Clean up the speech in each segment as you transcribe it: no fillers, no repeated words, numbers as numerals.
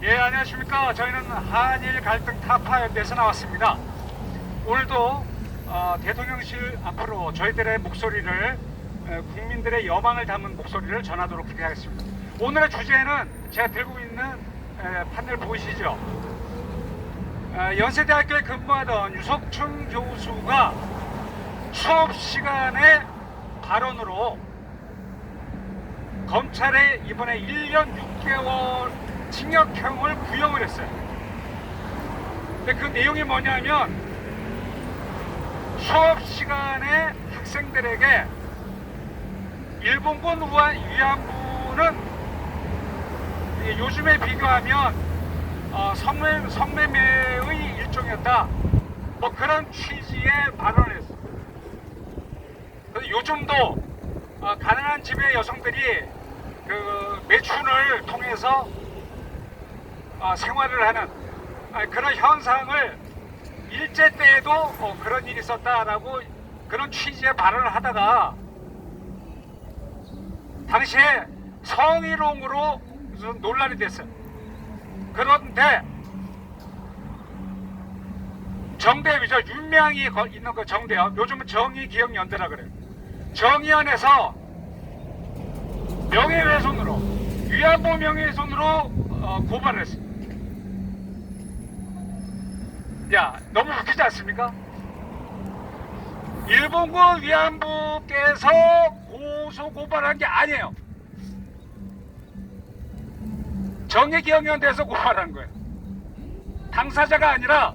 예, 안녕하십니까. 저희는 한일 갈등 타파연대에서 나왔습니다. 오늘도 대통령실 앞으로 저희들의 목소리를, 국민들의 여망을 담은 목소리를 전하도록 하겠습니다. 오늘의 주제는 제가 들고 있는 판넬 보이시죠? 연세대학교에 근무하던 유석춘 교수가 수업 시간에 발언으로 검찰에 이번에 1년 6개월 징역형을 구형을 했어요. 근데 그 내용이 뭐냐면 수업 시간에 학생들에게 일본군 위안부는 요즘에 비교하면 성매매의 일종이었다, 뭐 그런 취지의 발언을 했어요. 그래서 요즘도 가난한 집의 여성들이 그 매춘을 통해서 생활을 하는 그런 현상을 일제 때에도 그런 일이 있었다라고 그런 취지의 발언을 하다가 당시에 성희롱으로 논란이 됐어요. 그런데 정대협이죠. 윤명이 있는 그 정대협, 요즘은 정의기억연대라 그래요. 정의연에서 명예훼손으로, 위안부 명예훼손으로 고발을 했어요. 야, 너무 웃기지 않습니까? 일본군 위안부께서 고발한 게 아니에요. 정의기억연대에서 고발한 거예요. 당사자가 아니라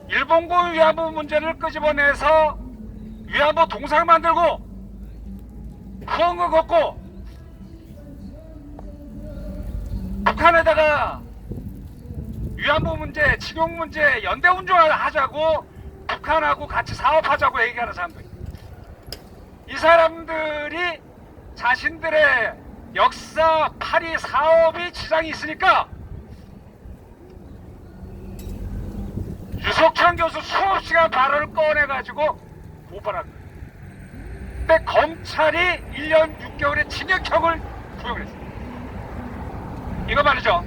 일본군 위안부 문제를 끄집어내서 위안부 동상 만들고 후원금 걷고 북한에다가 위안부 문제, 징용 문제 연대 운동하자고 북한하고 같이 사업하자고 얘기하는 사람들, 이 사람들이 자신들의 역사 파리 사업이 지장이 있으니까 유석춘 교수 수업 시간 발언을 꺼내가지고 고발한 거예요. 근데 검찰이 1년 6개월의 징역형을 구형을 했어요. 이거 말이죠.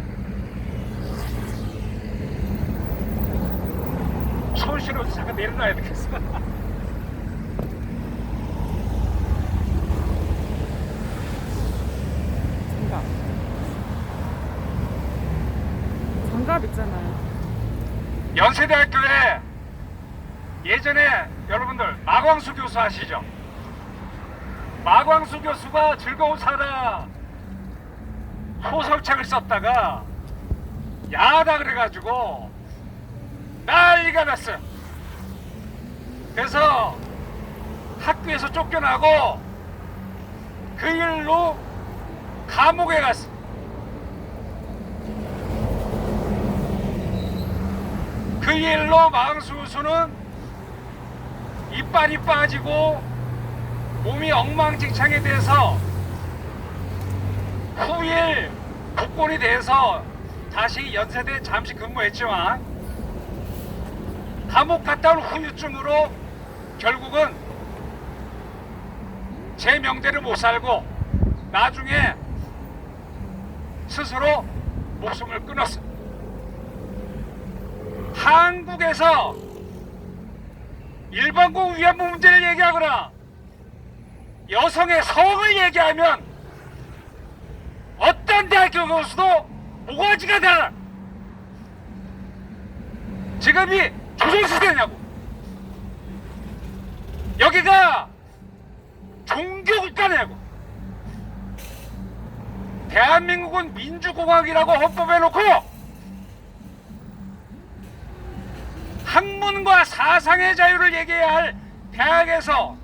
손실로 잠깐 내려놔야 되겠어. 장갑 있잖아요. 연세대학교에 예전에 여러분들 마광수 교수 아시죠? 마광수 교수가 즐거운 사라 소설책을 썼다가 야하다 그래가지고 난리가 났어요. 그래서 학교에서 쫓겨나고 그 일로 감옥에 갔어. 그 일로 마광수 교수는 이빨이 빠지고 몸이 엉망진창이 돼서 후일 복권이 돼서 다시 연세대에 잠시 근무했지만 감옥 갔다 온 후유증으로 결국은 제 명대를 못 살고 나중에 스스로 목숨을 끊었어. 한국에서 일본군 위안부 문제를 얘기하거나 여성의 성을 얘기하면 어떤 대학교 교수도 모가지가 달라. 지금이 조선시대냐고. 여기가 종교국가냐고. 대한민국은 민주공화국이라고 헌법에 놓고 학문과 사상의 자유를 얘기해야 할 대학에서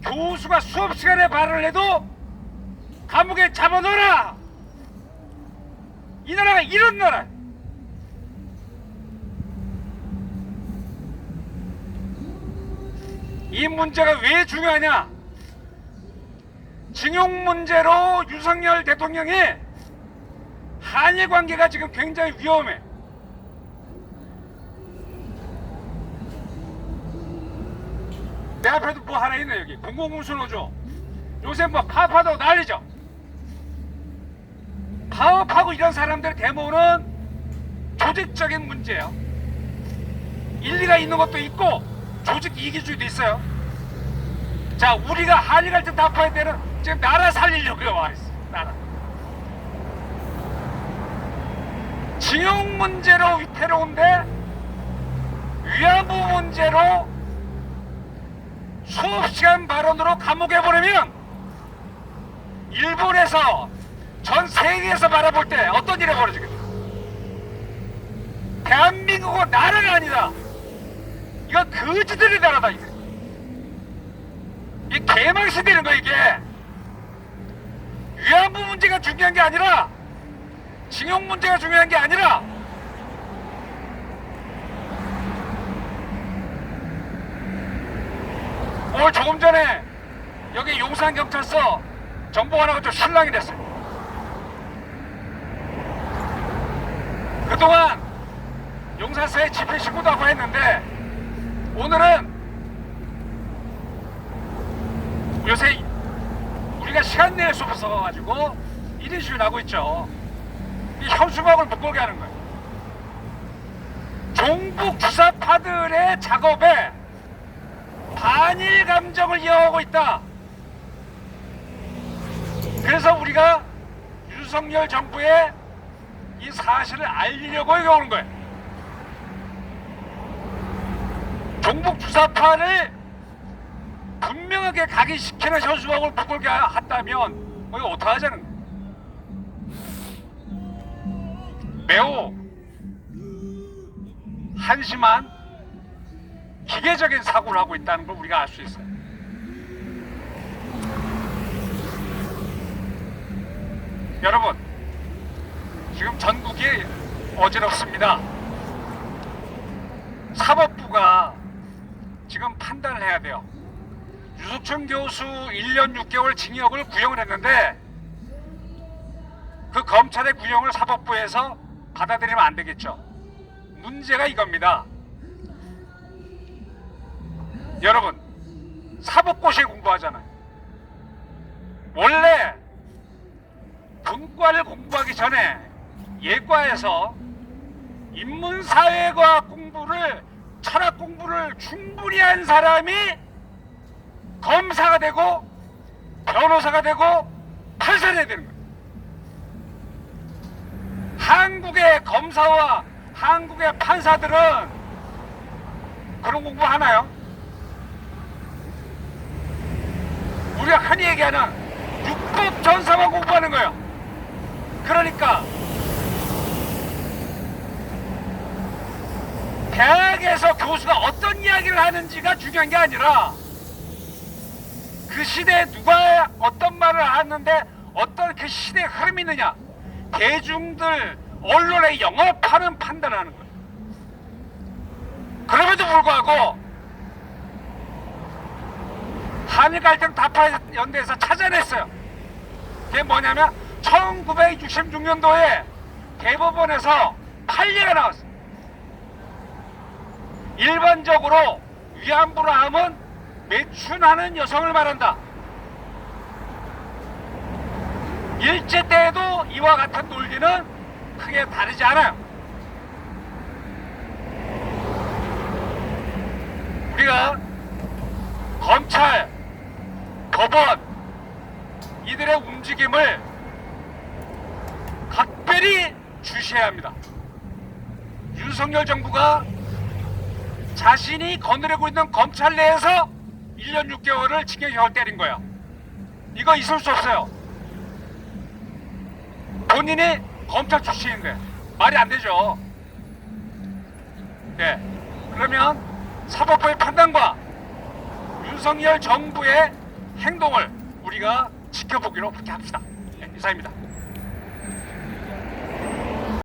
교수가 수업 시간에 발언을 해도 감옥에 잡아넣어라. 이 나라가 이런 나라. 이 문제가 왜 중요하냐? 징용 문제로 윤석열 대통령이 한일 관계가 지금 굉장히 위험해. 내 앞에도 뭐 하나 있네. 여기 공공운수노조 요새 뭐 파파도 난리죠. 파업하고 이런 사람들의 데모는 조직적인 문제예요. 일리가 있는 것도 있고 조직 이기주의도 있어요. 자, 우리가 한일 갈등 타파할 때는 지금 나라 살리려고 와 있어. 나라. 징용 문제로 위태로운데 위안부 문제로 수업 시간 발언으로 감옥에 보내면 일본에서 전 세계에서 바라볼 때 어떤 일이 벌어지겠냐. 대한민국은 나라가 아니다. 이거 거지들의 나라다. 이게 개망신 되는 거야. 이게 위안부 문제가 중요한 게 아니라, 징용 문제가 중요한 게 아니라, 오늘 조금 전에 여기 용산경찰서 정보가 나가 좀 실랑이 됐어요. 그동안 용산서에 집회 신고도 하고 했는데, 오늘은 요새 우리가 시간 낼 수 없어가지고 1인 시위를 하고 있죠. 이 현수막을 묶게 하는 거예요. 종북 주사파들의 작업에 반일 감정을 이어가고 있다. 그래서 우리가 윤석열 정부에 이 사실을 알리려고 여기 오는 거예요. 종북 주사파를 분명하게 각인시키는 현수막을 묶게 했다면 이거 어떡하자는 거예요. 매우 한심한 기계적인 사고를 하고 있다는 걸 우리가 알 수 있어요. 여러분, 지금 전국이 어지럽습니다. 사법부가 지금 판단을 해야 돼요. 유석춘 교수 1년 6개월 징역을 구형을 했는데 그 검찰의 구형을 사법부에서 받아들이면 안 되겠죠. 문제가 이겁니다. 여러분, 사법고시에 공부하잖아요. 원래 문과를 공부하기 전에 예과에서 인문사회과학 공부를, 철학 공부를 충분히 한 사람이 검사가 되고 변호사가 되고 판사가 되는 거예요. 한국의 검사와 한국의 판사들은 그런 공부 하나요? 우리가 흔히 얘기하는 육법 전사만 공부하는 거예요. 그러니까 대학에서 교수가 어떤 이야기를 하는지가 중요한 게 아니라 그 시대에 누가 어떤 말을 하는데 어떤 그 시대의 흐름이 있느냐, 대중들 언론에 영업하는 판단을 하는 거예요. 그럼에도 불구하고 한일 갈등 타파 연대에서 찾아냈어요. 그게 뭐냐면 1966년도에 대법원에서 판례가 나왔어요. 일반적으로 위안부라 하면 매춘하는 여성을 말한다. 일제 때에도 이와 같은 논리는 크게 다르지 않아요. 우리가 검찰, 법원 이들의 움직임을 각별히 주시해야 합니다. 윤석열 정부가 자신이 거느리고 있는 검찰 내에서 1년 6개월을 징역형을 때린 거예요. 이거 있을 수 없어요. 본인이 검찰 출신인데 말이 안 되죠. 네. 그러면 사법부의 판단과 윤석열 정부의 행동을 우리가 지켜보기로 그렇게 합시다. 네, 이상입니다.